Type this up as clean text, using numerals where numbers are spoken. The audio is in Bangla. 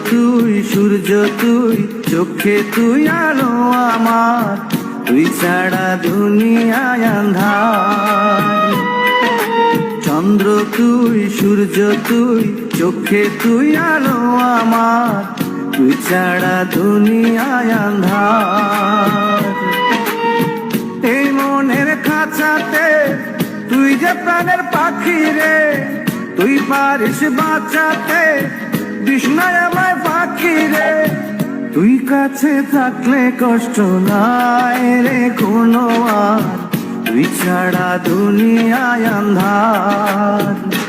তুই, সূর্য তুই, চোখে তুই আলো আমার, তুই ছাড়া দুনিয়ায় আন্ধার। চন্দ্র তুই, সূর্য তুই, চোখে তুই আলো আমার, তুই ছাড়া দুনিয়ায় আন্ধার। এই মনের খাঁচাতে তুই যে প্রাণের পাখি রে, তুই পারিস বাঁচাতে বিষ্ণায় আমায় পাখি রে। তুই কাছে থাকলে কষ্ট নাই রে কোনো আর, তুই ছাড়া দুনিয়ায় আন্ধার।